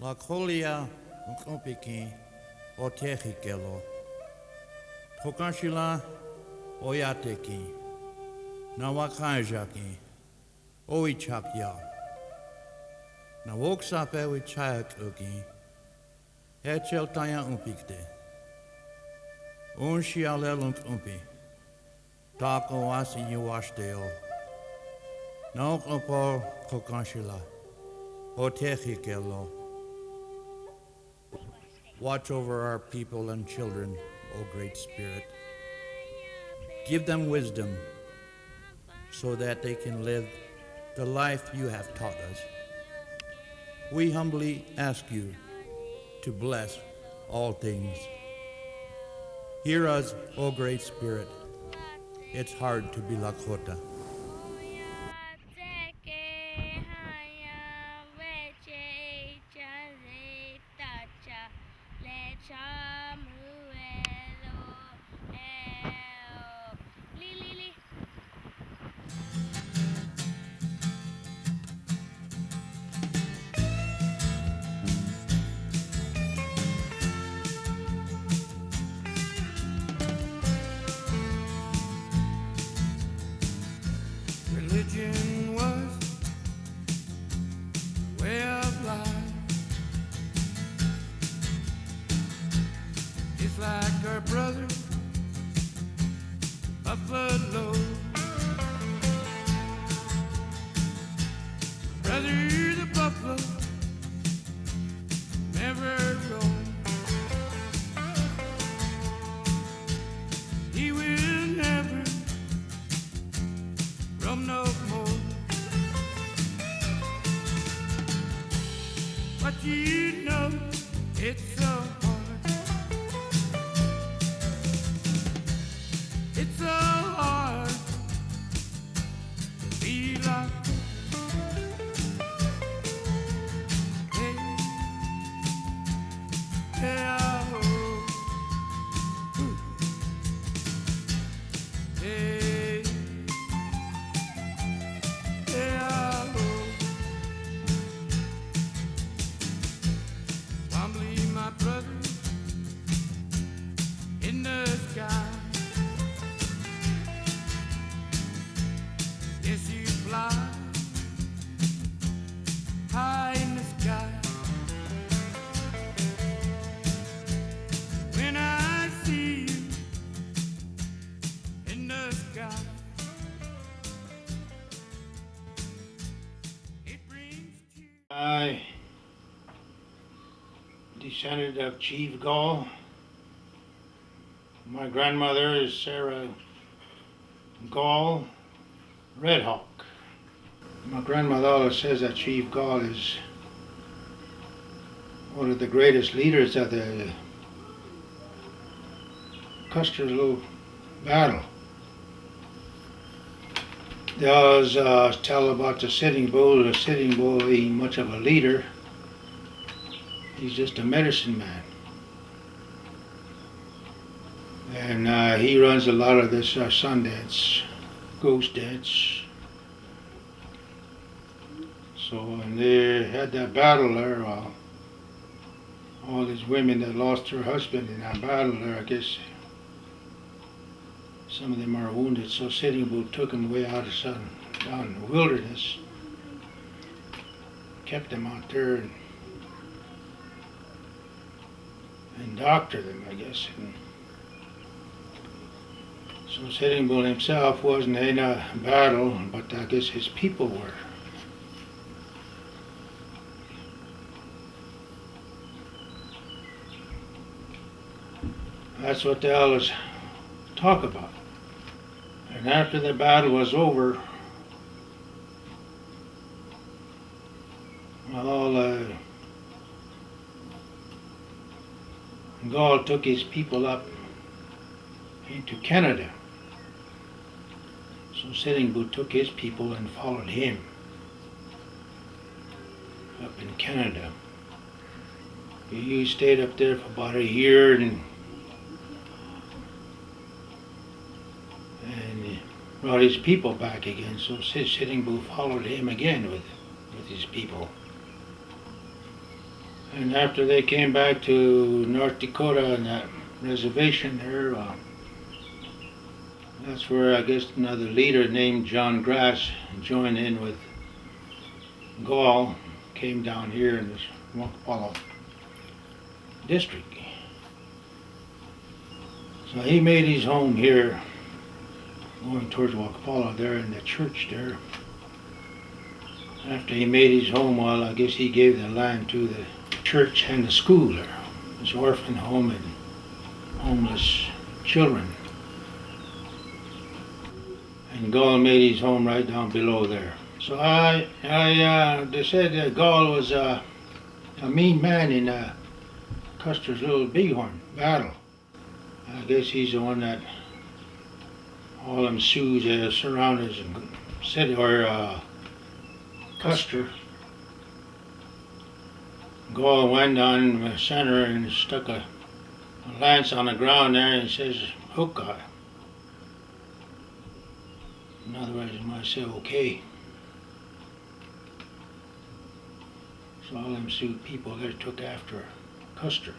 Lakolia Umpiki o Tehikelo. Tokanshila Oyateki. Nawakajaki. Oichakya. Nawoksape Wichayak Uki. Hechel Taya Umpikte. Unshialelunk Umpi. Tako Wasi Yuashteo. Nok Opo Tokanshila. O Tehikelo. Watch over our people and children, O Great Spirit. Give them wisdom so that they can live the life you have taught us. We humbly ask you to bless all things. Hear us, O Great Spirit. It's hard to be Lakota. Religion was a way of life. It's like our brother Buffalo. Brother the buffalo never roam. He will never roam no more. But you know it's so hard. It's so hard to be like hey, hey, oh, hey, hey, oh. Humbly, my brother, in the sky. Yes, you fly high in the sky. When I see you in the sky, it brings tears. I, descendant of Chief Gall. My grandmother is Sarah Gall Red Hawk. My grandmother always says that Chief Gall is one of the greatest leaders of the Custer's battle. They always tell about the Sitting Bull. The Sitting Bull ain't much of a leader. He's just a medicine man. And he runs a lot of this sun dance, ghost dance. So when they had that battle there, all these women that lost their husband in that battle there, I guess some of them are wounded. So Sitting Bull took them way out of sun, down in the wilderness, kept them out there and doctored them, I guess. And so Sitting Bull himself wasn't in a battle, but I guess his people were. That's what they always talk about. And after the battle was over, Gall took his people up into Canada. So Sitting Bull took his people and followed him up in Canada. He stayed up there for about a year and brought his people back again. So Sitting Bull followed him again with his people. And after they came back to North Dakota and that reservation there, that's where I guess another leader named John Grass joined in with Gall, came down here in this Wakapala district. So he made his home here, going towards Wakapala there in the church there. After he made his home, well, I guess he gave the land to the church and the school there. His orphan home and homeless children. And Gall made his home right down below there. So they said that Gall was a mean man in Custer's Little Bighorn battle. I guess he's the one that all them Sioux surrounded and said, or Custer. Gall went down in the center and stuck a lance on the ground there and says, "Hook guy." In other words, he might say, "Okay." So all them Sioux people there took after Custer.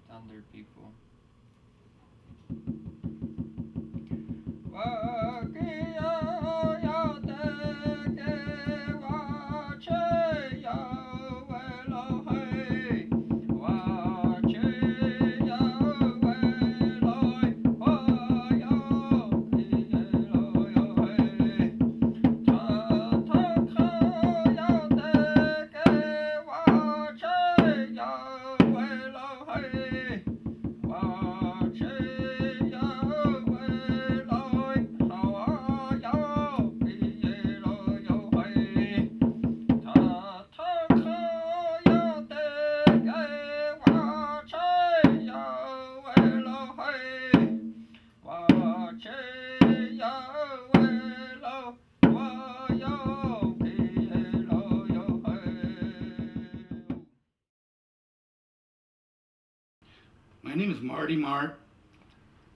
Thunder people. My name is Marty Mart.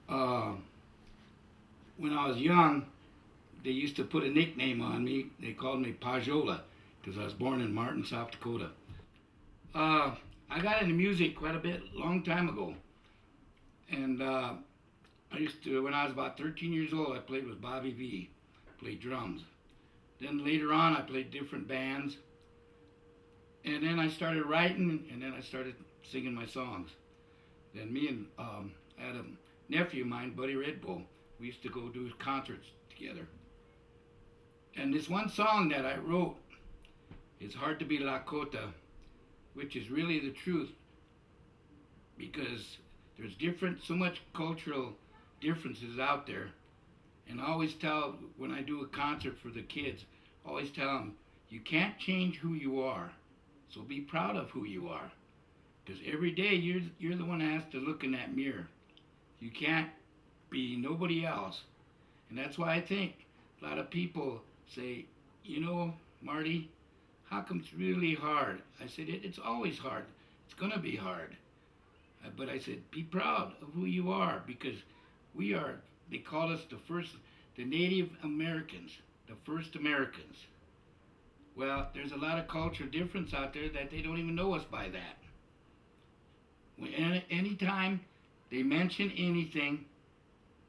When I was young, they used to put a nickname on me. They called me Pajola because I was born in Martin, South Dakota. I got into music quite a bit, long time ago. And I used to, when I was about 13 years old, I played with Bobby V, played drums. Then later on, I played different bands. And then I started writing, and then I started singing my songs. Then me and I had a nephew of mine, Buddy Red Bull. We used to go do concerts together. And this one song that I wrote is Hard to Be Lakota, which is really the truth, because there's so much cultural differences out there. And I always tell, when I do a concert for the kids, I always tell them, you can't change who you are, so be proud of who you are. Because every day you're the one that has to look in that mirror. You can't be nobody else. And that's why I think a lot of people say, you know, Marty, how come it's really hard? I said, it's always hard. It's going to be hard. But I said, be proud of who you are, because we are, they call us the Native Americans, the first Americans. Well, there's a lot of cultural difference out there that they don't even know us by that. Anytime they mention anything,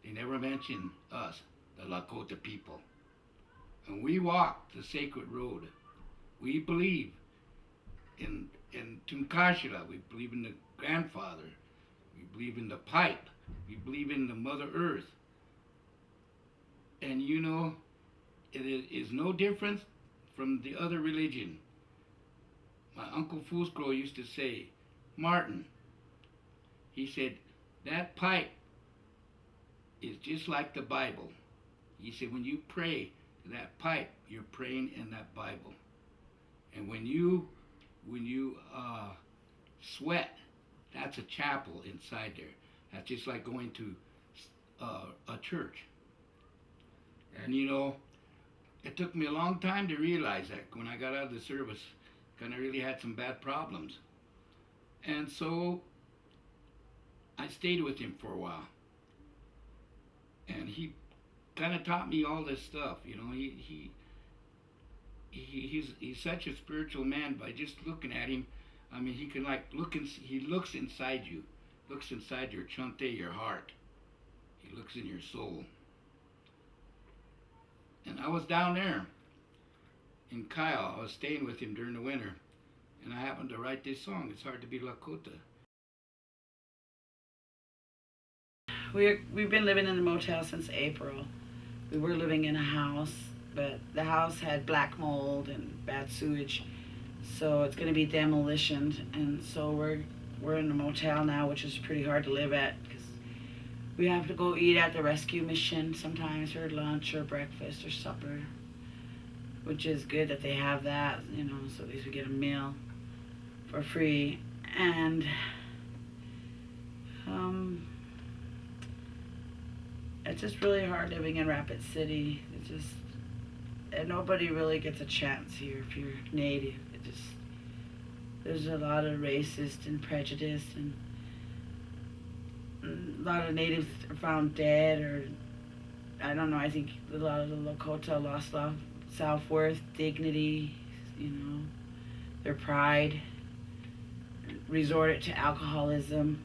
they never mention us, the Lakota people. And we walk the sacred road. We believe in Tunkashila. We believe in the grandfather. We believe in the pipe. We believe in the Mother Earth. And you know, it is no different from the other religion. My Uncle Fusco used to say, Martin, he said, that pipe is just like the Bible. He said, when you pray to that pipe, you're praying in that Bible. And when you sweat, that's a chapel inside there. That's just like going to a church. And you know, it took me a long time to realize that. When I got out of the service, kind of really had some bad problems. And so I stayed with him for a while. And he kind of taught me all this stuff. You know, he's such a spiritual man. By just looking at him, I mean, he can he looks inside you, looks inside your chante, your heart. He looks in your soul. And I was down there in Kyle. I was staying with him during the winter, and I happened to write this song. It's hard to be Lakota. We've been living in the motel since April. We were living in a house, but the house had black mold and bad sewage, so it's going to be demolitioned. And so we're in a motel now, which is pretty hard to live at because we have to go eat at the rescue mission sometimes for lunch or breakfast or supper, which is good that they have that, you know, so at least we get a meal for free. And it's just really hard living in Rapid City. And nobody really gets a chance here if you're Native. There's a lot of racist and prejudice, and a lot of Natives are found dead, or I don't know. I think a lot of the Lakota lost self-worth, dignity, you know, their pride, resorted to alcoholism,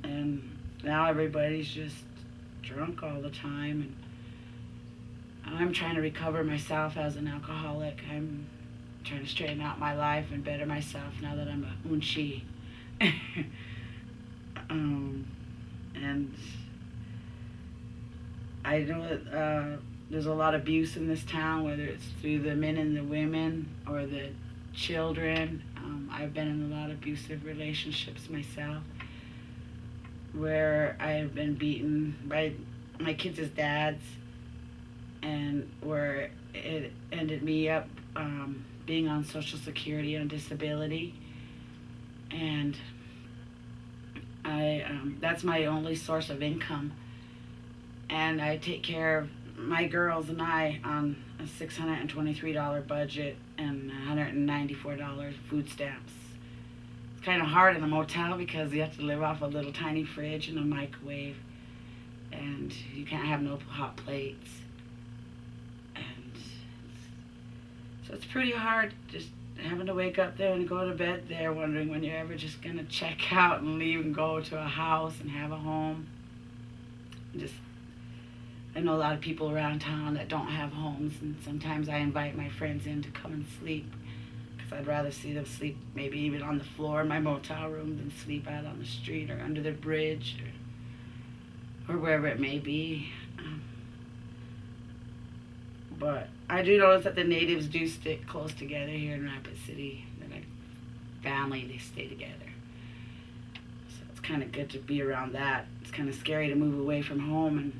and now everybody's just drunk all the time. And I'm trying to recover myself as an alcoholic. I'm trying to straighten out my life and better myself now that I'm a unchi. And I know that there's a lot of abuse in this town, whether it's through the men and the women or the children. I've been in a lot of abusive relationships myself, where I have been beaten by my kids' dads, and where it ended me up being on Social Security on disability. And that's my only source of income. And I take care of my girls and I on a $623 budget and $194 food stamps. kind of hard in a motel because you have to live off a little tiny fridge and a microwave, and you can't have no hot plates, and so it's pretty hard just having to wake up there and go to bed there, wondering when you're ever just gonna check out and leave and go to a house and have a home. Just, I know a lot of people around town that don't have homes, and sometimes I invite my friends in to come and sleep, because I'd rather see them sleep maybe even on the floor in my motel room than sleep out on the street or under the bridge or wherever it may be. But I do notice that the natives do stick close together here in Rapid City. They're like family, they stay together. So it's kind of good to be around that. It's kind of scary to move away from home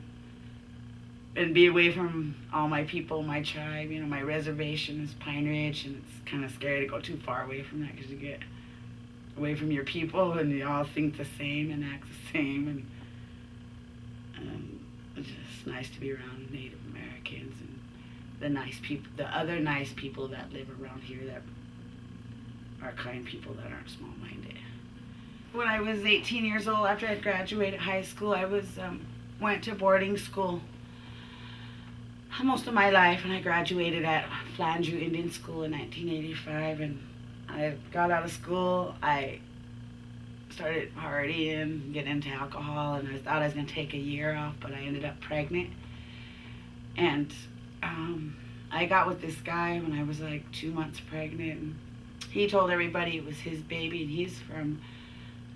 and be away from all my people, my tribe. You know, my reservation is Pine Ridge, and it's kind of scary to go too far away from that because you get away from your people and you all think the same and act the same. And it's just nice to be around Native Americans and the nice people, the other nice people that live around here that are kind people that aren't small-minded. When I was 18 years old, after I graduated high school, I went to boarding school most of my life, and I graduated at Flandreau Indian School in 1985. And I got out of school, I started partying, getting into alcohol, and I thought I was going to take a year off, but I ended up pregnant. And I got with this guy when I was like 2 months pregnant, and he told everybody it was his baby, and he's from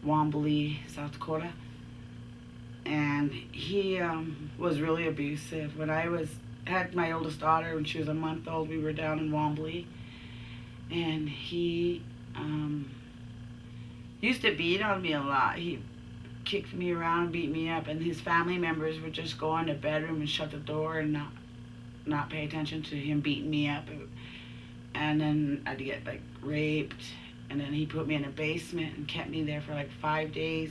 Wombly, South Dakota. And he was really abusive. When I had my oldest daughter, when she was a month old, we were down in Wombly, and he used to beat on me a lot. He kicked me around, beat me up, and his family members would just go in the bedroom and shut the door and not pay attention to him beating me up. And then I'd get like raped, and then he put me in a basement and kept me there for like 5 days,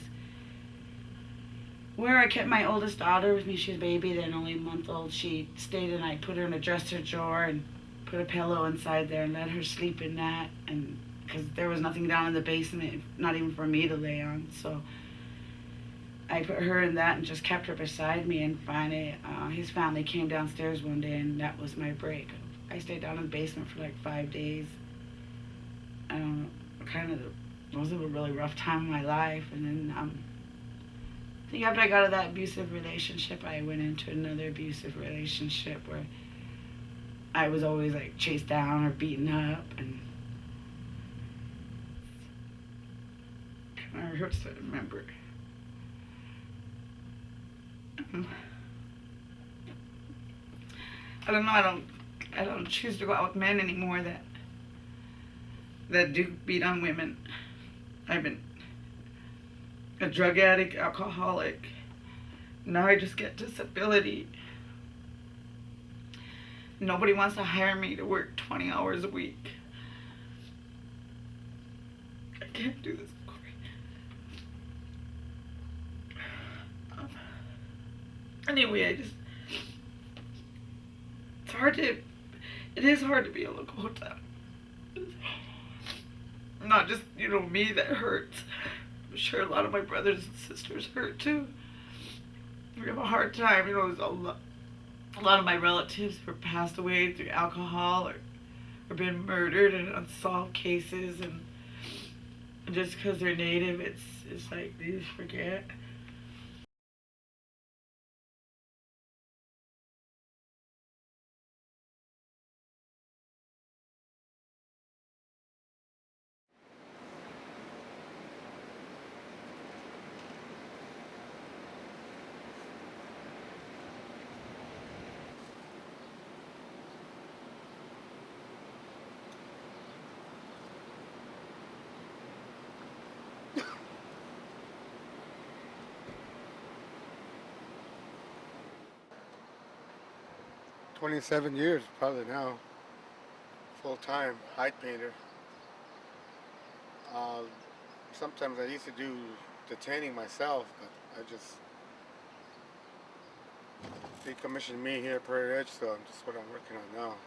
where I kept my oldest daughter with me. She was a baby then, only a month old. She stayed, and I put her in a dresser drawer and put a pillow inside there and let her sleep in that, and because there was nothing down in the basement, not even for me to lay on. So I put her in that and just kept her beside me. And finally, his family came downstairs one day, and that was my break. I stayed down in the basement for like 5 days. It was a really rough time in my life. And then I think after I got out of that abusive relationship, I went into another abusive relationship where I was always like chased down or beaten up, and it kind of hurts to remember. I don't know. I don't choose to go out with men anymore that do beat on women. I've been a drug addict, alcoholic. Now I just get disability. Nobody wants to hire me to work 20 hours a week. I can't do this. Anyway, it is hard to be a Lakota. Not just, me that hurts. I'm sure a lot of my brothers and sisters hurt too. We have a hard time, there's a lot of my relatives were passed away through alcohol or been murdered in unsolved cases, and just because they're Native, it's like they just forget. "27 years probably now, full-time hide painter. Uh, Sometimes I used to do detaining myself, but they commissioned me here at Prairie Ridge, so that's what I'm working on now. And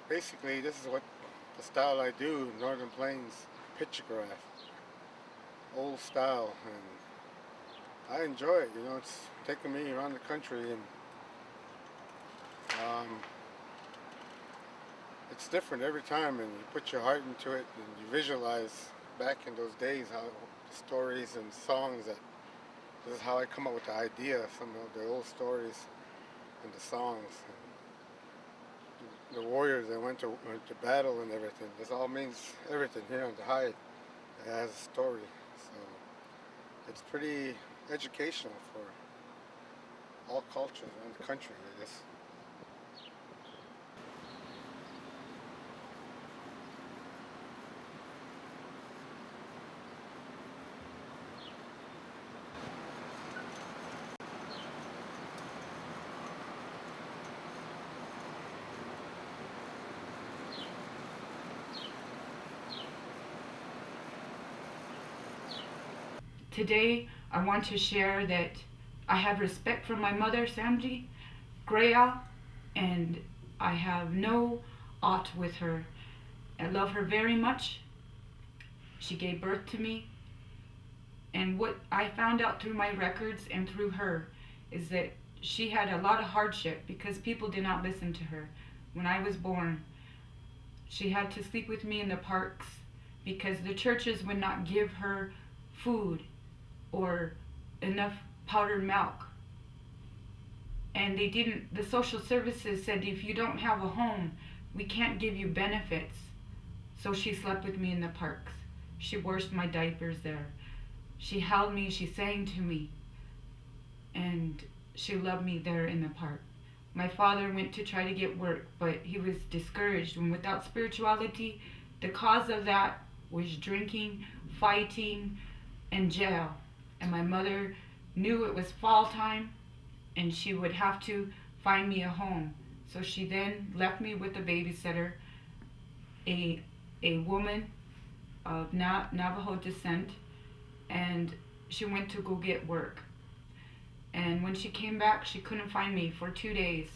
basically, this is what the style I do, Northern Plains pictograph, old style, and I enjoy it. You know, it's taking me around the country, and um, it's different every time, and you put your heart into it, and you visualize back in those days how the stories and songs that this is how I come up with the idea, some of the old stories and the songs. And the warriors that went to battle and everything. This all means everything here on the hide. It has a story. So it's pretty educational for all cultures around the country, I guess. Today, I want to share that I have respect for my mother, Samji Greya, and I have no aught with her. I love her very much. She gave birth to me. And what I found out through my records and through her is that she had a lot of hardship because people did not listen to her. When I was born, she had to sleep with me in the parks because the churches would not give her food or enough powdered milk. And the social services said, if you don't have a home, we can't give you benefits. So she slept with me in the parks. She washed my diapers there. She held me, she sang to me, and she loved me there in the park. My father went to try to get work, but he was discouraged, and without spirituality, the cause of that was drinking, fighting, and jail. And my mother knew it was fall time and she would have to find me a home. So she then left me with a babysitter, a woman of Navajo descent, and she went to go get work. And when she came back, she couldn't find me for 2 days.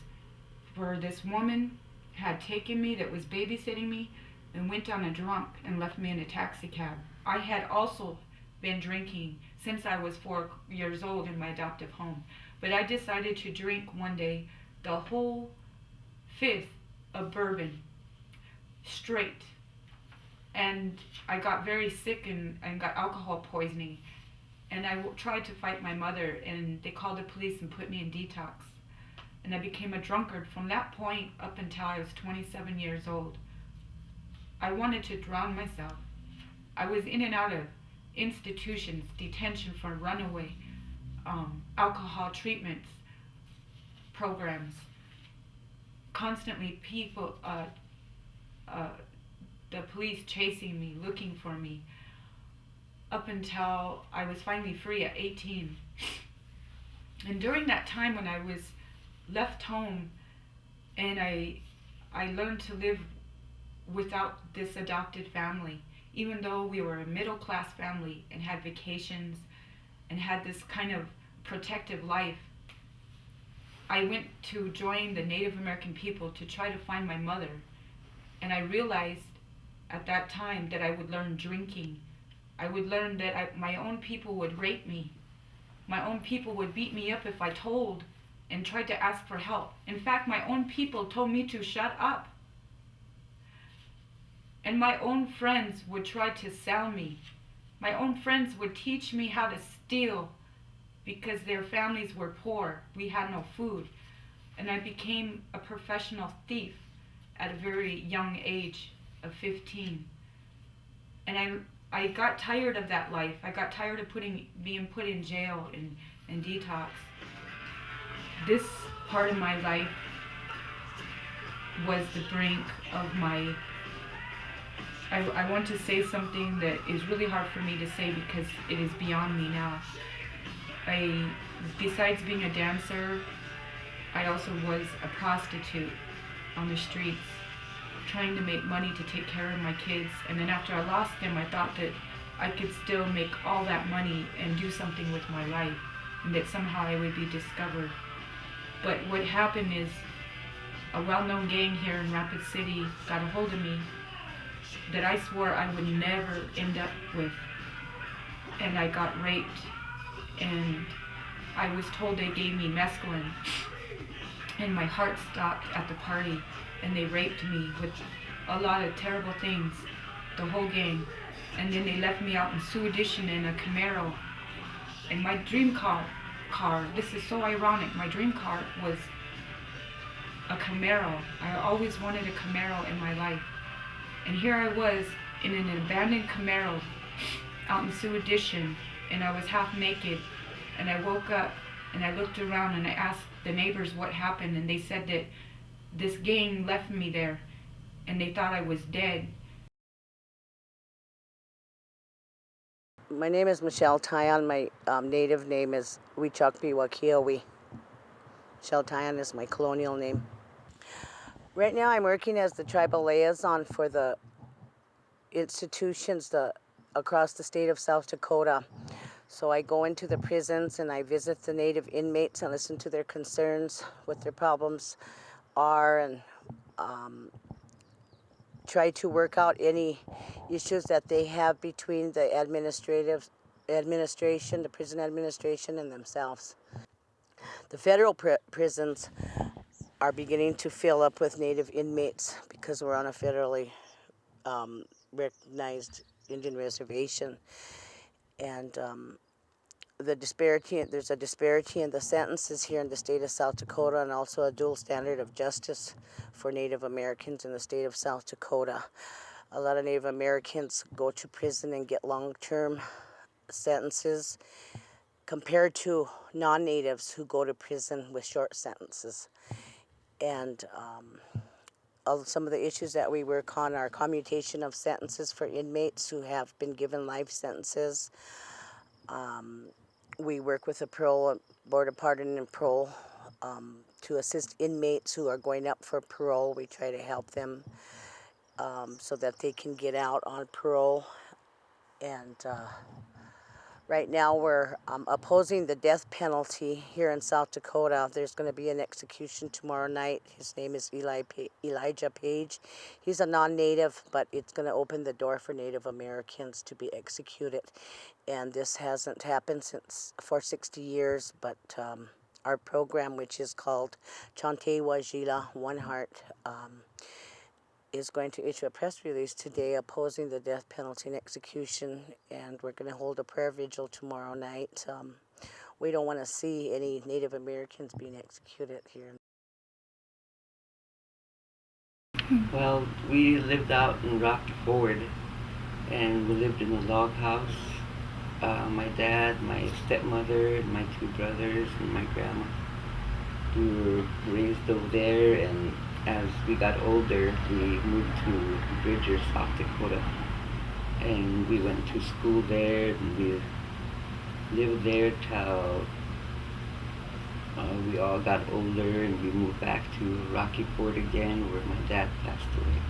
For this woman had taken me that was babysitting me and went on a drunk and left me in a taxi cab. I had also been drinking since I was 4 years old in my adoptive home. But I decided to drink one day the whole fifth of bourbon straight. And I got very sick and got alcohol poisoning. And I tried to fight my mother, and they called the police and put me in detox. And I became a drunkard from that point up until I was 27 years old. I wanted to drown myself. I was in and out of institutions, detention for runaway, alcohol treatments, programs. Constantly people, the police chasing me, looking for me, up until I was finally free at 18. And during that time when I was left home and I learned to live without this adopted family, even though we were a middle class family and had vacations and had this kind of protective life, I went to join the Native American people to try to find my mother. And I realized at that time that I would learn drinking. I would learn that my own people would rape me. My own people would beat me up if I told and tried to ask for help. In fact, my own people told me to shut up. And my own friends would try to sell me. My own friends would teach me how to steal because their families were poor. We had no food. And I became a professional thief at a very young age of 15. And I got tired of that life. I got tired of being put in jail and detox. This part of my life was the brink of my... I want to say something that is really hard for me to say because it is beyond me now. Besides being a dancer, I also was a prostitute on the streets, trying to make money to take care of my kids. And then after I lost them, I thought that I could still make all that money and do something with my life, and that somehow I would be discovered. But what happened is a well-known gang here in Rapid City got a hold of me that I swore I would never end up with. And I got raped, and I was told they gave me mescaline, and my heart stopped at the party, and they raped me with a lot of terrible things, the whole gang. And then they left me out in Sioux Edition in a Camaro. And my dream car, this is so ironic, my dream car was a Camaro. I always wanted a Camaro in my life. And here I was in an abandoned Camaro out in Sioux Edition, and I was half naked. And I woke up and I looked around and I asked the neighbors what happened, and they said that this gang left me there and they thought I was dead. My name is Michelle Tyon. My native name is Wichakpi Wakiowi. Michelle Tyon is my colonial name. Right now I'm working as the tribal liaison for the institutions across the state of South Dakota. So I go into the prisons and I visit the Native inmates and listen to their concerns, what their problems are, and try to work out any issues that they have between the administration, the prison administration, and themselves. The federal prisons are beginning to fill up with Native inmates because we're on a federally recognized Indian reservation. And there's a disparity in the sentences here in the state of South Dakota, and also a dual standard of justice for Native Americans in the state of South Dakota. A lot of Native Americans go to prison and get long-term sentences compared to non-natives who go to prison with short sentences. And some of the issues that we work on are commutation of sentences for inmates who have been given life sentences. We work with the parole, Board of Pardon and Parole to assist inmates who are going up for parole. We try to help them so that they can get out on parole. And right now we're opposing the death penalty here in South Dakota. There's going to be an execution tomorrow night. His name is Elijah Page. He's a non-native, but it's going to open the door for Native Americans to be executed. And this hasn't happened for 60 years, but our program, which is called Chante Wajila, One Heart, is going to issue a press release today opposing the death penalty and execution, and we're going to hold a prayer vigil tomorrow night. We don't want to see any Native Americans being executed here. Well, we lived out in Rocky Ford, and we lived in a log house. My dad, my stepmother, my two brothers, and my grandma. We were raised over there, and as we got older, we moved to Bridger, South Dakota. And we went to school there, and we lived there till we all got older, and we moved back to Rocky Ford again, where my dad passed away.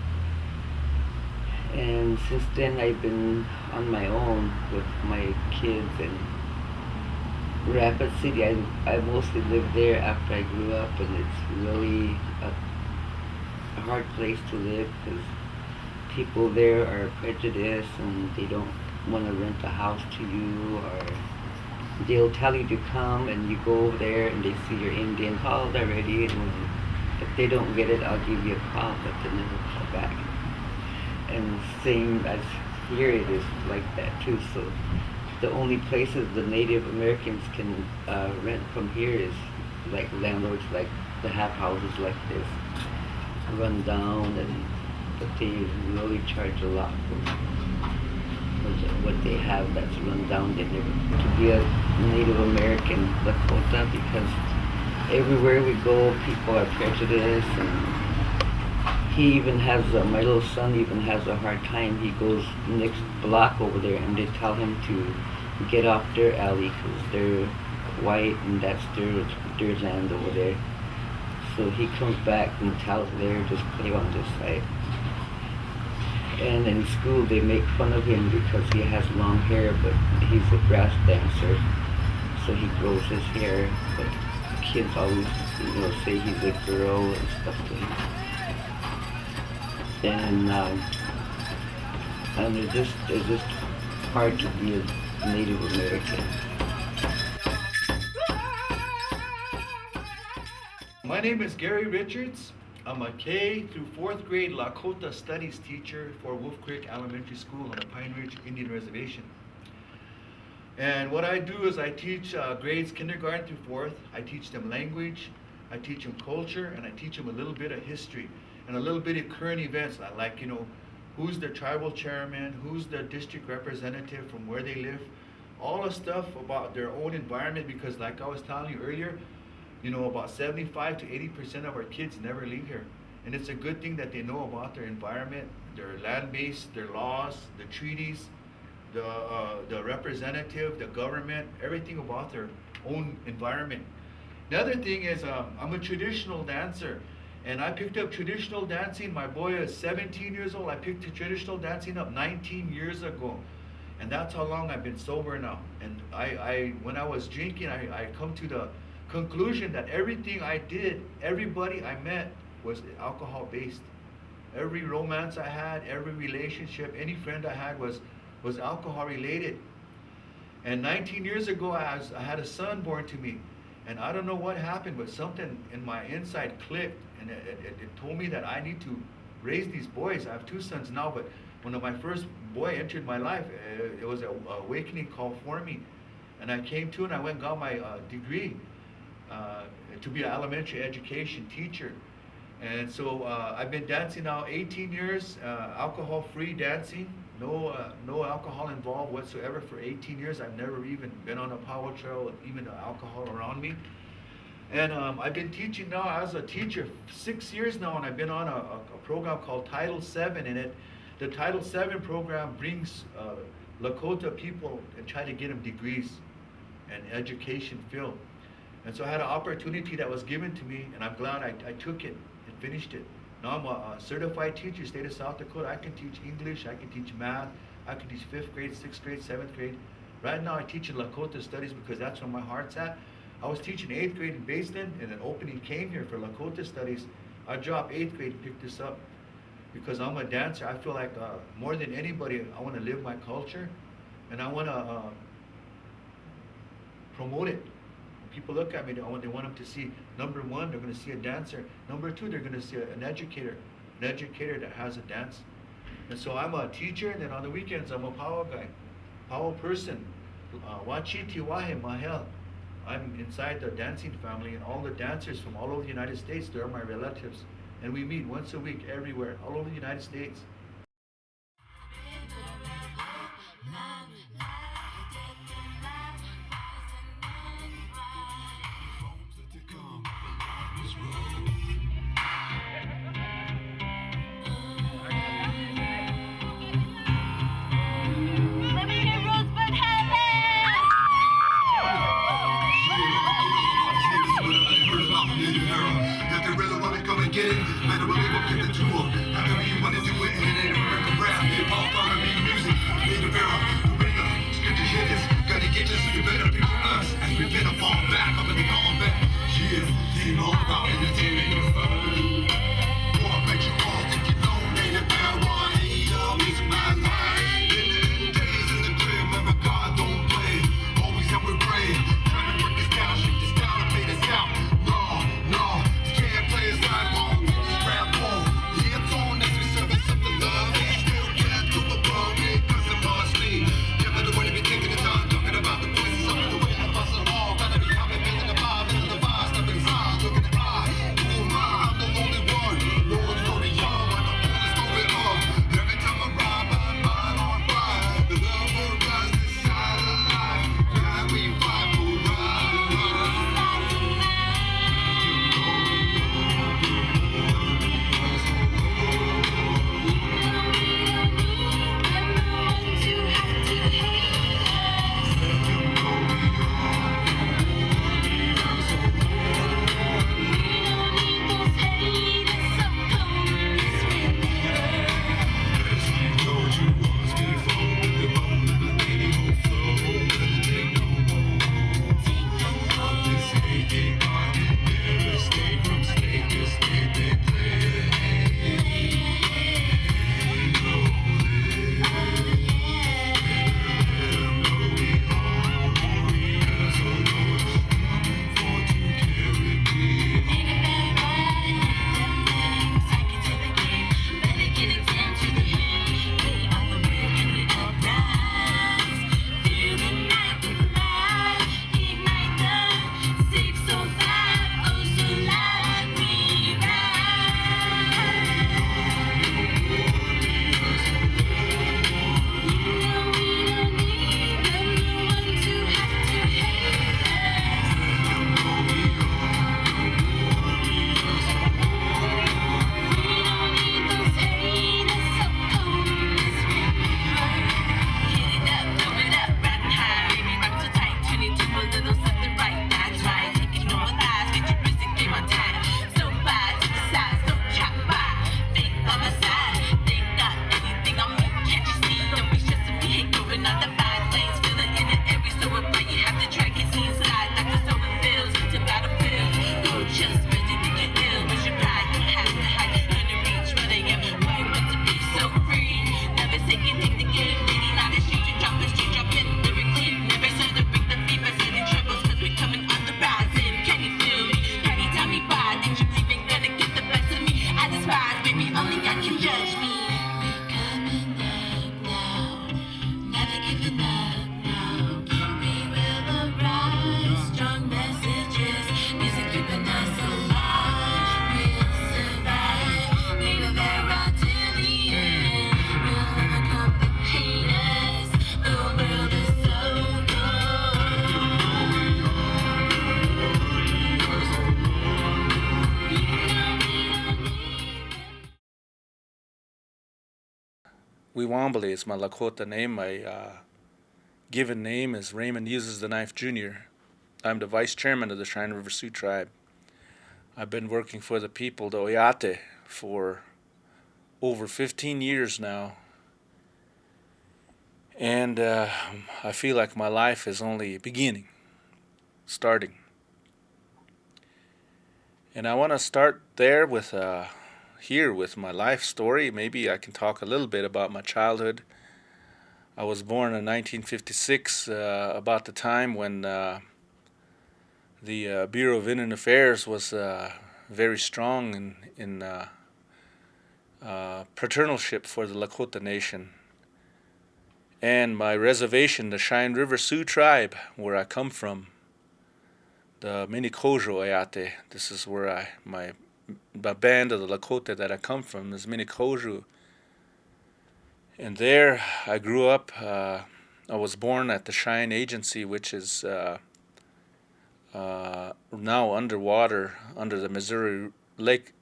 And since then, I've been on my own with my kids. And Rapid City, I mostly lived there after I grew up, and it's really a hard place to live because people there are prejudiced and they don't want to rent a house to you, or they'll tell you to come and you go over there and they see your Indian called already, and if they don't get it, I'll give you a call, but they never call back. And same as here, it is like that too. So the only places the Native Americans can rent from here is like landlords like that have houses like this, run down, but they really charge a lot for what they have that's run down. They never to be a Native American Lakota, because everywhere we go, people are prejudiced. And he even has, my little son even has a hard time. He goes next block over there and they tell him to get off their alley because they're white and that's their land over there. So he comes back and tells there, just play on this side. And in school they make fun of him because he has long hair, but he's a brass dancer, so he grows his hair. But the kids always, say he's a girl and stuff like that. And and it's just hard to be a Native American. My name is Gary Richards. I'm a K through 4th grade Lakota studies teacher for Wolf Creek Elementary School on the Pine Ridge Indian Reservation. And what I do is I teach grades kindergarten through 4th. I teach them language, I teach them culture, and I teach them a little bit of history and a little bit of current events, like, you know, who's the tribal chairman, who's the district representative from where they live, all the stuff about their own environment, because like I was telling you earlier, you know, about 75 to 80% of our kids never leave here. And it's a good thing that they know about their environment, their land base, their laws, the treaties, the representative, the government, everything about their own environment. The other thing is I'm a traditional dancer, and I picked up traditional dancing. My boy is 17 years old. I picked traditional dancing up 19 years ago. And that's how long I've been sober now. And when I was drinking, I come to the conclusion that everything I did, everybody I met was alcohol based. Every romance I had, every relationship, any friend I had was alcohol related. And 19 years ago, I had a son born to me. And I don't know what happened, but something in my inside clicked, and it told me that I need to raise these boys. I have 2 sons now, but when my first boy entered my life, it was an awakening call for me. And I came to and I went and got my degree to be an elementary education teacher. And so I've been dancing now 18 years, alcohol-free dancing, no alcohol involved whatsoever for 18 years. I've never even been on a power trail with even alcohol around me. And I've been teaching now as a teacher 6 years now, and I've been on a program called Title VII, and the Title VII program brings Lakota people and try to get them degrees and education field. And so I had an opportunity that was given to me, and I'm glad I took it and finished it. Now I'm a certified teacher, state of South Dakota. I can teach English, I can teach math, I can teach 5th grade, 6th grade, 7th grade. Right now I teach in Lakota studies because that's where my heart's at. I was teaching 8th grade in Basin, and an opening came here for Lakota studies. I dropped 8th grade and picked this up because I'm a dancer. I feel like more than anybody, I want to live my culture, and I want to promote it. People look at me, they want them to see, number 1, they're going to see a dancer. Number 2, they're going to see an educator that has a dance. And so I'm a teacher, and then on the weekends, I'm a power guy, power person. Wachiti Wahe Mahel. I'm inside the dancing family, and all the dancers from all over the United States, they're my relatives. And we meet once a week everywhere, all over the United States. Wiwambale is my Lakota name. My given name is Raymond Uses the Knife Jr. I'm the vice chairman of the Cheyenne River Sioux tribe. I've been working for the people, the Oyate, for over 15 years now. And I feel like my life is only beginning, starting. And I want to start there with here with my life story. Maybe I can talk a little bit about my childhood. I was born in 1956, about the time when the Bureau of Indian Affairs was very strong in paternalship for the Lakota Nation. And my reservation, the Cheyenne River Sioux tribe, where I come from, the Minikojo Ayate, this is where my band of the Lakota that I come from is Minikojo. And there I grew up. I was born at the Cheyenne Agency, which is now underwater under the Missouri Lake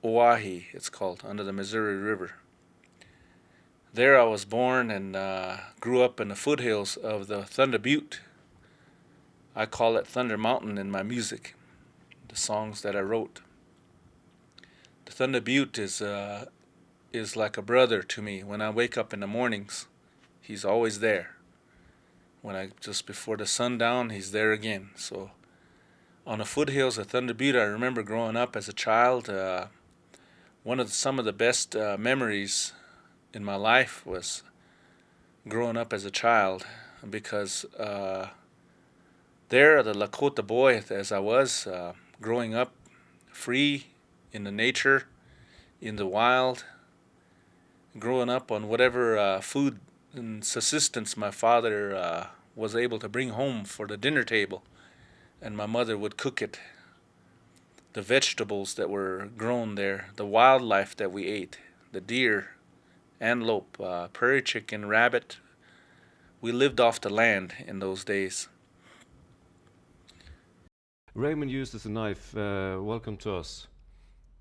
Oahe, it's called, under the Missouri River. There I was born and grew up in the foothills of the Thunder Butte. I call it Thunder Mountain in my music, the songs that I wrote. The Thunder Butte is like a brother to me. When I wake up in the mornings, he's always there. Just before the sundown, he's there again. So on the foothills of Thunder Butte, I remember growing up as a child. Some of the best memories in my life was growing up as a child, because there, the Lakota boy, as I was, growing up free in the nature, in the wild, growing up on whatever food and subsistence my father was able to bring home for the dinner table, and my mother would cook it. The vegetables that were grown there, the wildlife that we ate, the deer, antelope, prairie chicken, rabbit. We lived off the land in those days. Raymond Uses a Knife, welcome to us.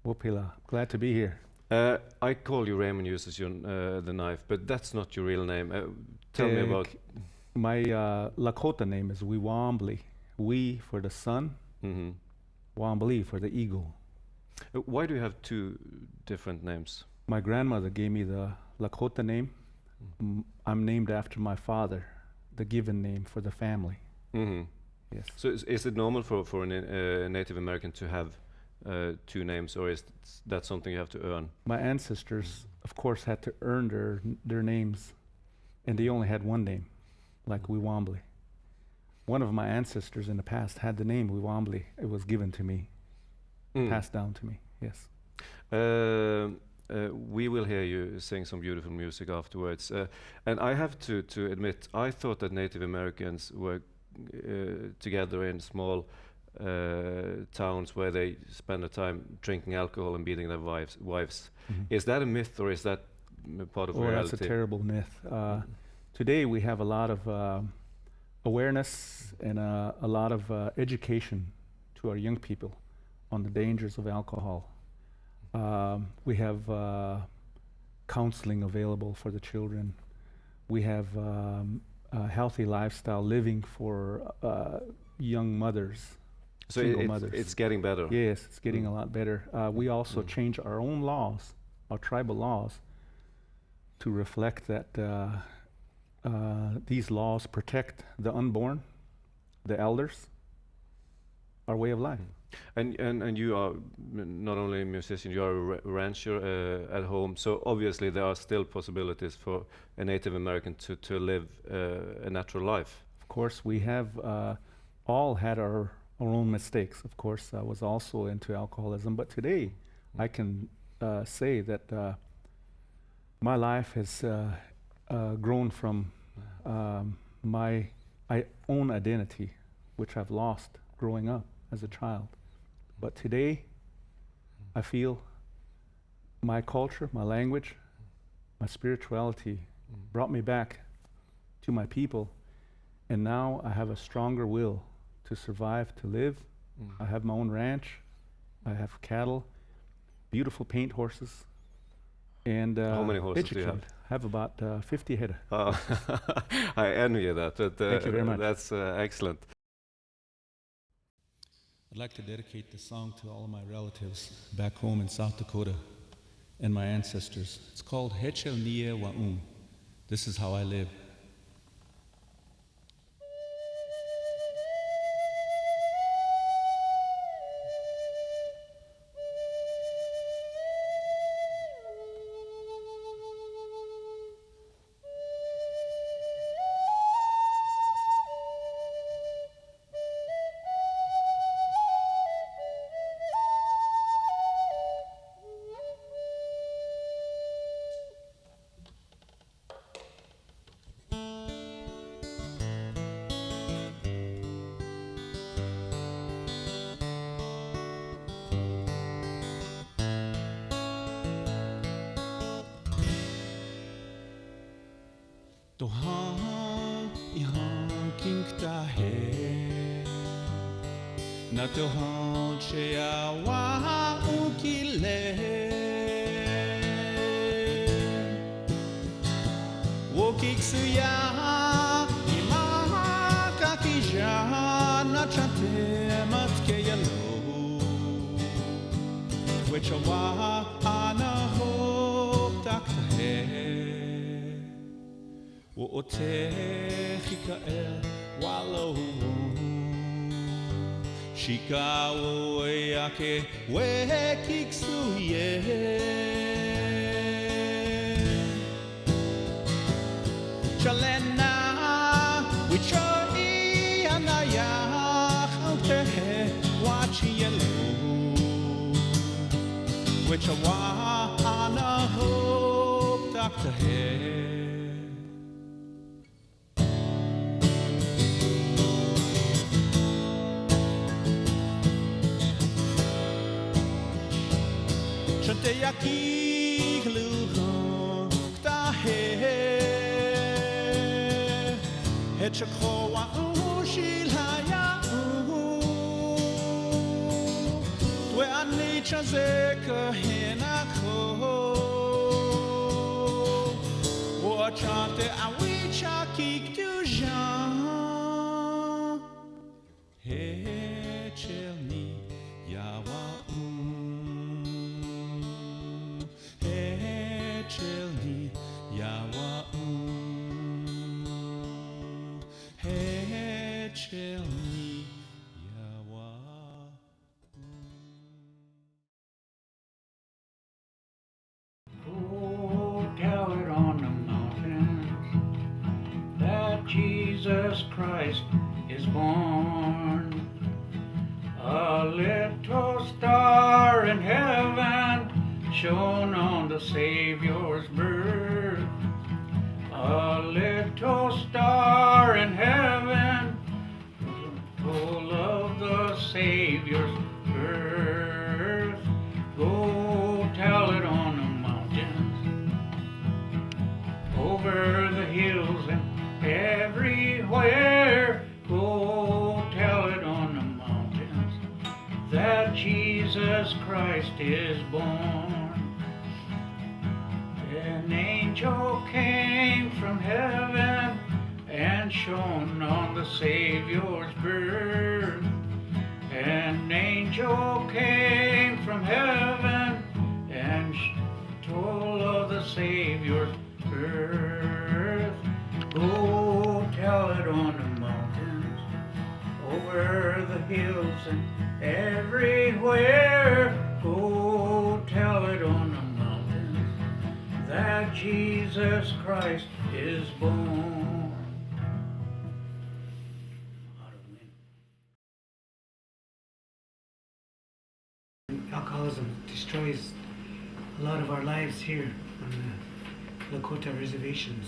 Wopila, glad to be here. I call you Raymond Uses the Knife, but that's not your real name. Tell me about... My Lakota name is Wiwambale. We for the sun, Wambale for the eagle. Why do you have two different names? My grandmother gave me the Lakota name. I'm named after my father, the given name for the family. Yes. So is it normal for a Native American to have two names, or is that something you have to earn? My ancestors, of course, had to earn their names, and they only had one name, like Wiwambale. One of my ancestors in the past had the name Wiwambale. It was given to me, passed down to me, yes. We will hear you sing some beautiful music afterwards. And I have to admit, I thought that Native Americans were together in small towns where they spend their time drinking alcohol and beating their wives. Is that a myth, or is that part of reality? That's a terrible myth. Today we have a lot of awareness and a lot of education to our young people on the dangers of alcohol. We have counseling available for the children. We have a healthy lifestyle living for young mothers, so single mothers. It's getting better. Yes, it's getting a lot better. We also change our own laws, our tribal laws, to reflect that these laws protect the unborn, the elders, our way of life. And you are not only a musician, you are a rancher at home, so obviously there are still possibilities for a Native American to live a natural life. Of course, we have all had our own mistakes. Of course, I was also into alcoholism, but today I can say that my life has grown from my own identity, which I've lost growing up as a child. But today, I feel my culture, my language, my spirituality brought me back to my people, and now I have a stronger will to survive, to live. I have my own ranch, I have cattle, beautiful paint horses, and How many horses do you have? educated. I have about 50 head. Oh, I envy you that. But, Thank you very much. That's excellent. I'd like to dedicate this song to all of my relatives back home in South Dakota and my ancestors. It's called Hechel Nie Wa'um. This is how I live. Tohan ihan kinkta he na tohan chea wa ukile wokiksuya ima kakija na chante matke yalo which wa ana hope takta he O'otechikael wallow Shikawo yake wekiksuye Chalena wichoi anaya haute wachi yellow which a wa ana hope doctor he Te yaki glugon ta he het chakho wa ushil haya tu ani chazeka henakho wa chante awi chakik tu jan he chelni yawa Chelni yawa he chelni yawa Oh, tell it on the mountains that Jesus Christ is born. A little star in heaven shone on the Savior's birth. A little star in heaven full of the Savior's birth. Go tell it on the mountains, over the hills and everywhere. Go tell it on the mountains that Jesus Christ is born. An angel came from heaven and shone on the Savior's birth. An angel came from heaven and told of the Savior's birth. Go tell it on the mountains, over the hills and everywhere. Go tell it on the mountains that Jesus Christ is born. Alcoholism destroys a lot of our lives here on the Lakota reservations.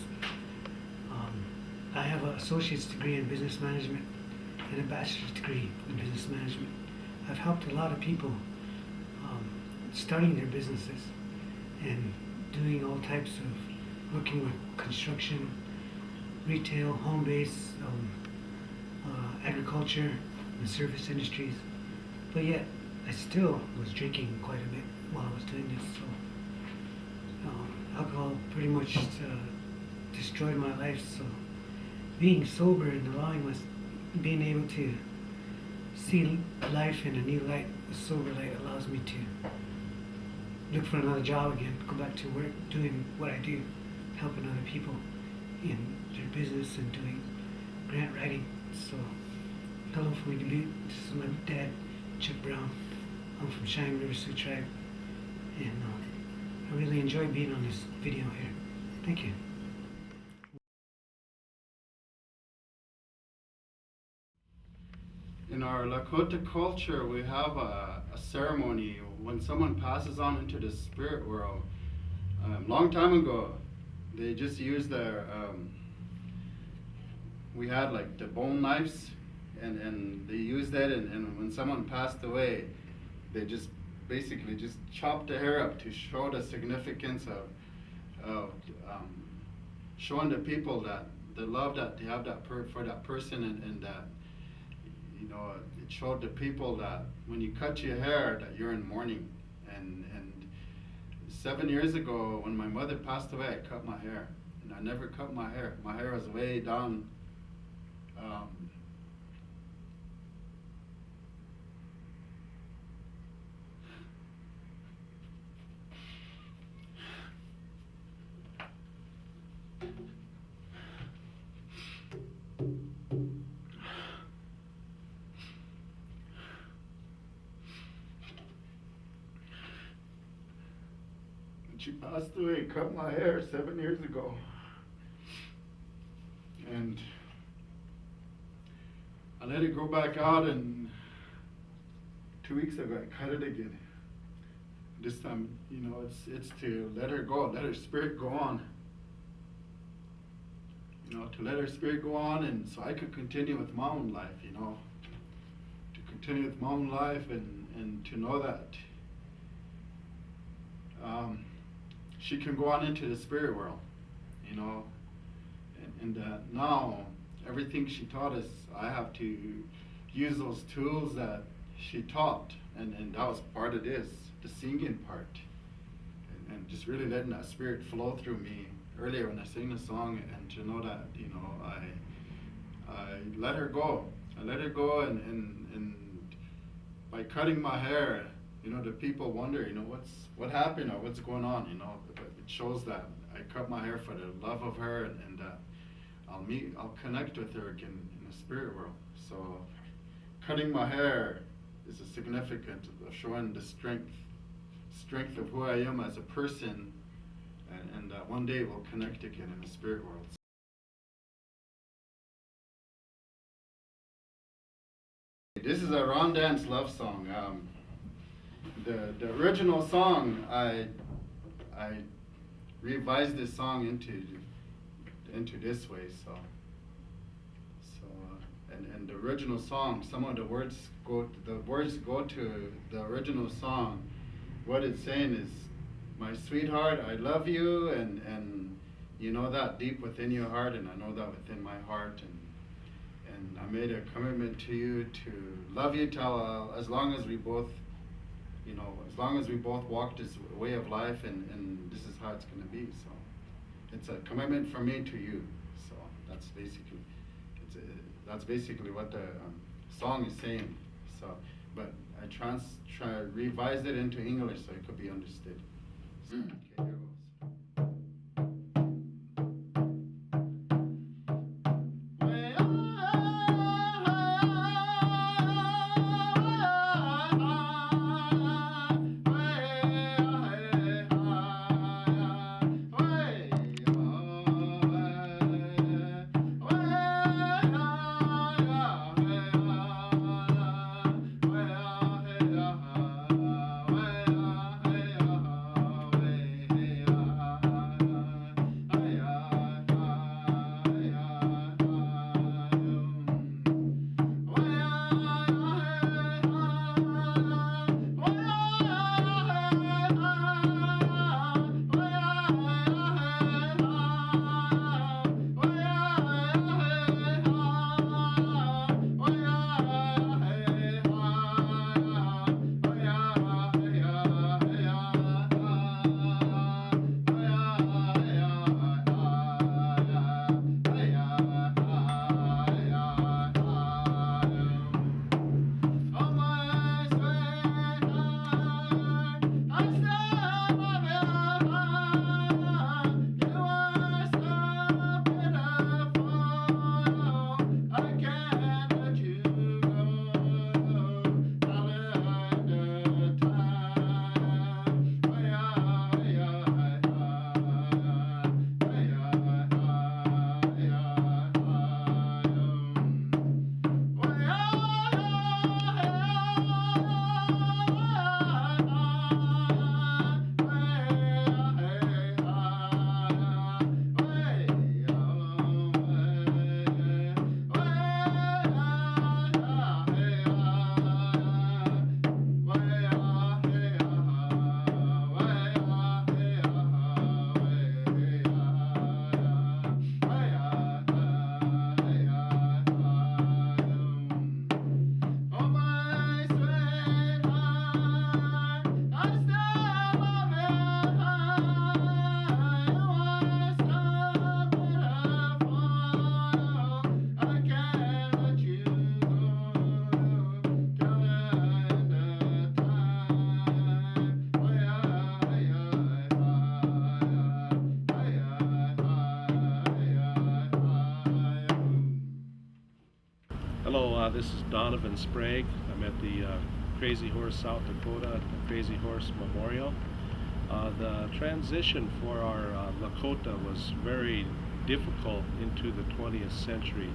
I have an associate's degree in business management and a bachelor's degree in business management. I've helped a lot of people starting their businesses and doing all types of working with construction, retail, home base, agriculture, and service industries. But yet, I still was drinking quite a bit while I was doing this. So, alcohol pretty much destroyed my life. So, being sober and allowing us, being able to see life in a new light, a sober light, allows me to look for another job again, go back to work, doing what I do, helping other people in their business and doing grant writing. So, hello from Dubuque. This is my dad, Chuck Brown. I'm from Cheyenne River Sioux Tribe, and I really enjoy being on this video here. Thank you. In our Lakota culture, we have a ceremony when someone passes on into the spirit world. Long time ago, they just used their, we had like the bone knives, and they used that, and when someone passed away, they just basically just chopped the hair up to show the significance of showing the people that the love that they have for that person, and that, you know, it showed the people that when you cut your hair that you're in mourning. And 7 years ago when my mother passed away, I cut my hair, and I never cut my hair. My hair was way down. She passed away, cut my hair 7 years ago. And I let it grow back out, and 2 weeks ago I cut it again. This time, you know, it's to let her go, let her spirit go on. You know, to let her spirit go on, and so I could continue with my own life, you know. To continue with my own life, and to know that she can go on into the spirit world, you know, and that now everything she taught us, I have to use those tools that she taught, and that was part of this, the singing part, and just really letting that spirit flow through me earlier when I sing the song, and to know that, you know, I let her go. I let her go, and by cutting my hair, you know, the people wonder, you know, what happened or what's going on, you know. But it shows that I cut my hair for the love of her, and that I'll connect with her again in the spirit world. So cutting my hair is a significant of showing the strength of who I am as a person, and that one day we'll connect again in the spirit world. This is a Ron Dance love song. The original song, I revised this song into this way. And the original song, some of the words go to the original song. What it's saying is, my sweetheart, I love you, and you know that deep within your heart, and I know that within my heart, and I made a commitment to you to love you till as long as we both, you know, as long as we both walk this way of life, and this is how it's going to be. So it's a commitment from me to you. So that's basically what the song is saying. So, but I revised it into English so it could be understood. So, okay, here goes. Hello, this is Donovan Sprague. I'm at the Crazy Horse, South Dakota, at the Crazy Horse Memorial. The transition for our Lakota was very difficult into the 20th century.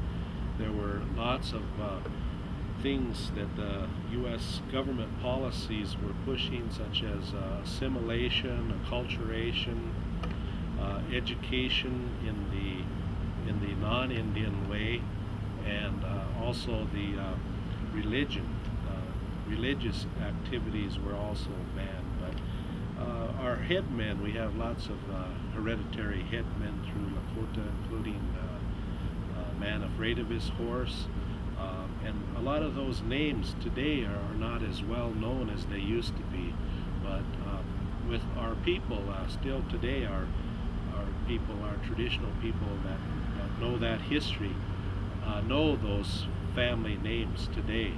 There were lots of things that the U.S. government policies were pushing, such as assimilation, acculturation, education in the non-Indian way, and also the religion. Religious activities were also banned. But our headmen, we have lots of hereditary headmen through Lakota, including Man Afraid of His Horse. And a lot of those names today are not as well known as they used to be. But with our people, still today, our people, our traditional people that know that history, know those family names today.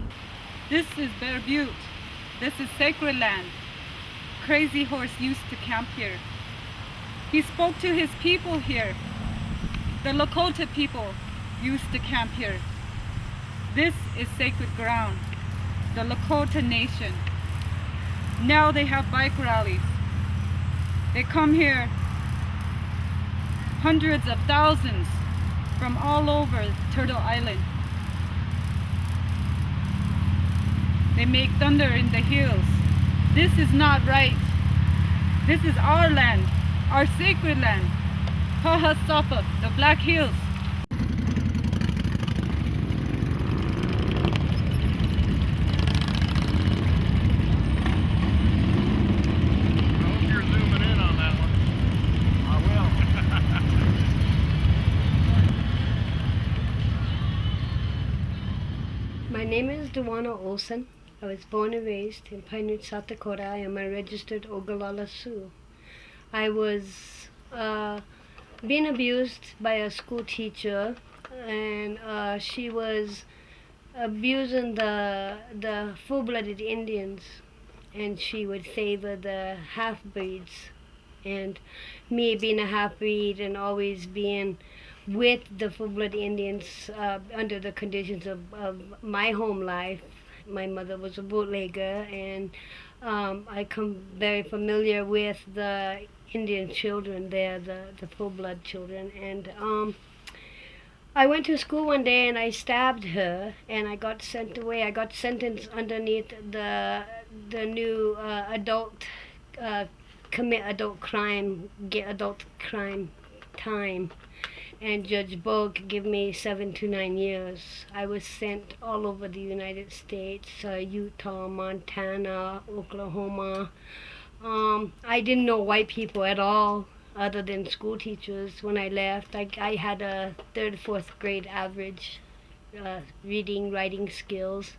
This is Bear Butte. This is sacred land. Crazy Horse used to camp here. He spoke to his people here. The Lakota people used to camp here. This is sacred ground, the Lakota Nation. Now they have bike rallies. They come here, hundreds of thousands from all over Turtle Island. They make thunder in the hills. This is not right. This is our land, our sacred land. Pahasapa, the Black Hills. My name is Dewana Olson. I was born and raised in Pine Ridge, South Dakota. I am a registered Ogallala Sioux. I was being abused by a school teacher, and she was abusing the full-blooded Indians, and she would favor the half-breeds. And me being a half-breed and always being with the full-blood Indians under the conditions of my home life. My mother was a bootlegger, and I come very familiar with the Indian children there, the full-blood children. And I went to school one day and I stabbed her, and I got sent away. I got sentenced underneath the new commit adult crime, get adult crime time. And Judge Bogue gave me 7 to 9 years. I was sent all over the United States, Utah, Montana, Oklahoma. I didn't know white people at all, other than school teachers. When I left, I had a 3rd, 4th grade average reading, writing skills.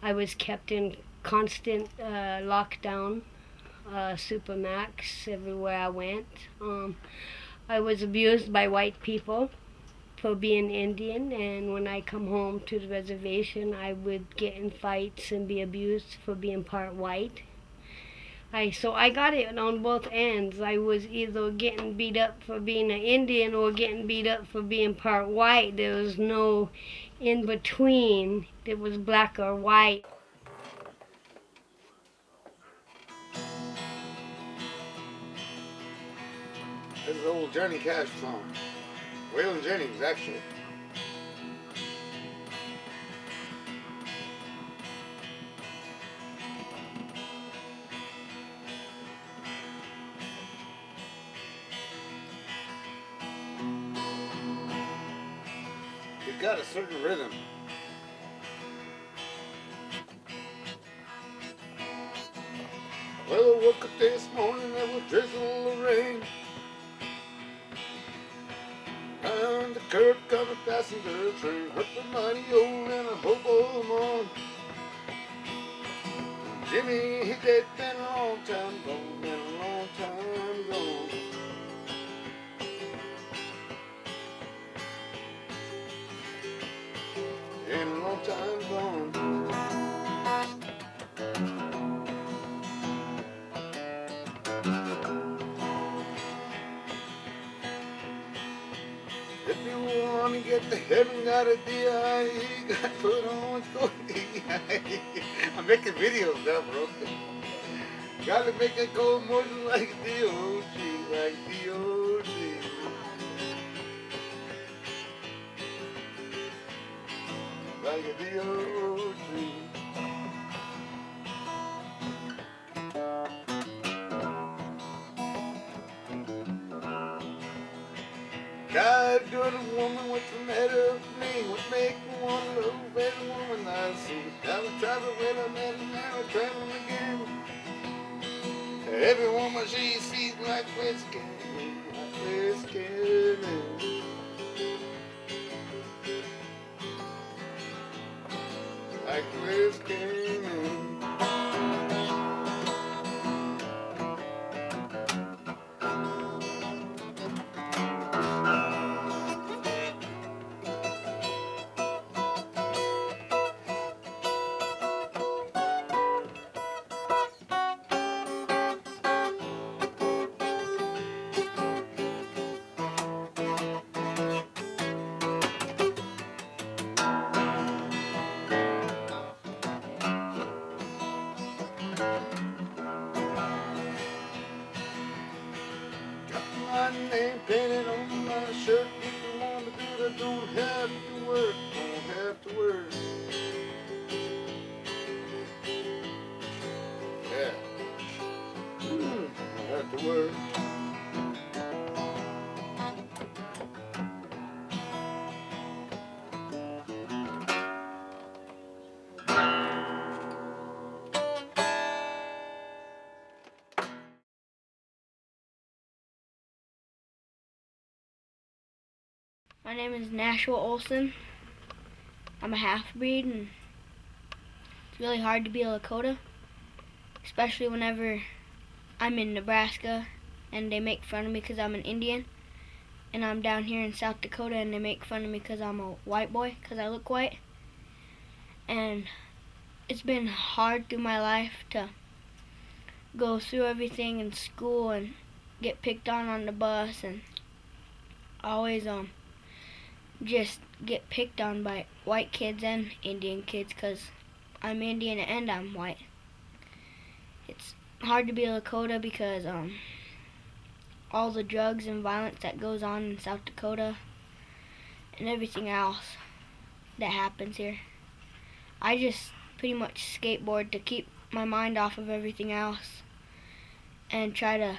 I was kept in constant lockdown, Supermax, everywhere I went. I was abused by white people for being Indian, and when I come home to the reservation, I would get in fights and be abused for being part white. So I got it on both ends. I was either getting beat up for being an Indian or getting beat up for being part white. There was no in between. It was black or white. This is an old Johnny Cash song. Waylon Jennings, actually. It's got a certain rhythm. Well, I woke up this morning, there was drizzle of rain. And the curb got a passenger train, hurt the mighty old and a hobo moan. Jimmy, he dead, been a long time gone, been a long time gone. Been a long time gone. If you want to get Heaven got a D.I.E. got put on I'm making videos now, bro. Gotta make it go more than like D.O.G. Like D.O.G. Like a D.O.G. God doing a woman, what's the matter with me? What make me want to love every woman I see? I was traveling with her, and now I'm traveling again. Every woman she sees like whiskey, like whiskey. Like whiskey. My name painted on my shirt. If you want to do it, I don't have to work. Don't have to work. Yeah. Don't have to work. My name is Nashua Olson. I'm a half-breed, and it's really hard to be a Lakota, especially whenever I'm in Nebraska and they make fun of me because I'm an Indian, and I'm down here in South Dakota and they make fun of me because I'm a white boy, because I look white. And it's been hard through my life to go through everything in school and get picked on the bus, and always just get picked on by white kids and Indian kids because I'm Indian and I'm white. It's hard to be a Lakota because all the drugs and violence that goes on in South Dakota and everything else that happens here. I just pretty much skateboard to keep my mind off of everything else and try to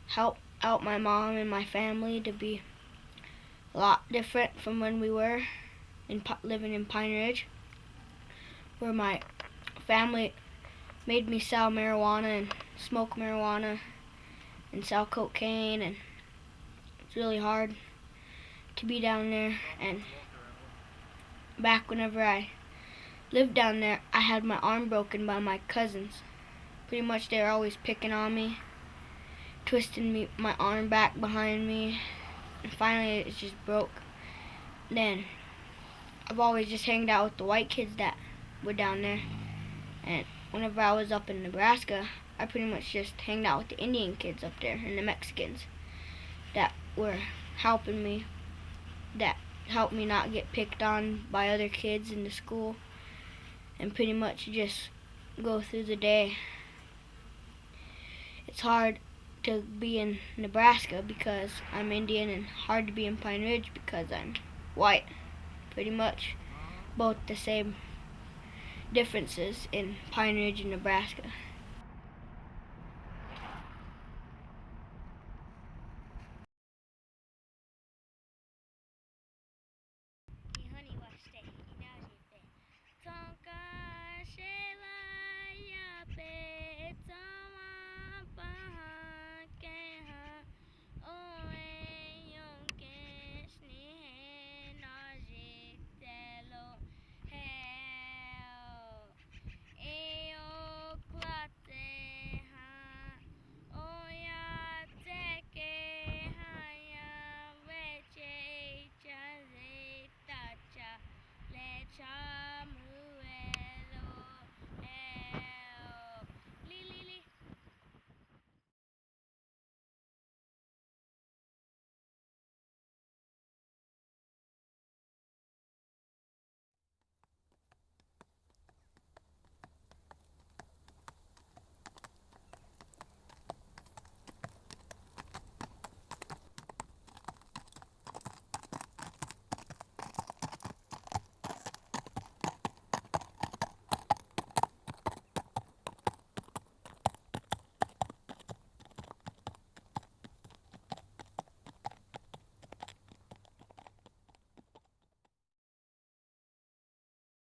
help out my mom and my family to be a lot different from when we were living in Pine Ridge, where my family made me sell marijuana and smoke marijuana and sell cocaine, and it's really hard to be down there. And back whenever I lived down there, I had my arm broken by my cousins. Pretty much they were always picking on me, twisting my arm back behind me, and finally it just broke. Then I've always just hanged out with the white kids that were down there, and whenever I was up in Nebraska, I pretty much just hanged out with the Indian kids up there and the Mexicans that were helping me, that helped me not get picked on by other kids in the school, and pretty much just go through the day. It's hard to be in Nebraska because I'm Indian, and hard to be in Pine Ridge because I'm white. Pretty much both the same differences in Pine Ridge and Nebraska.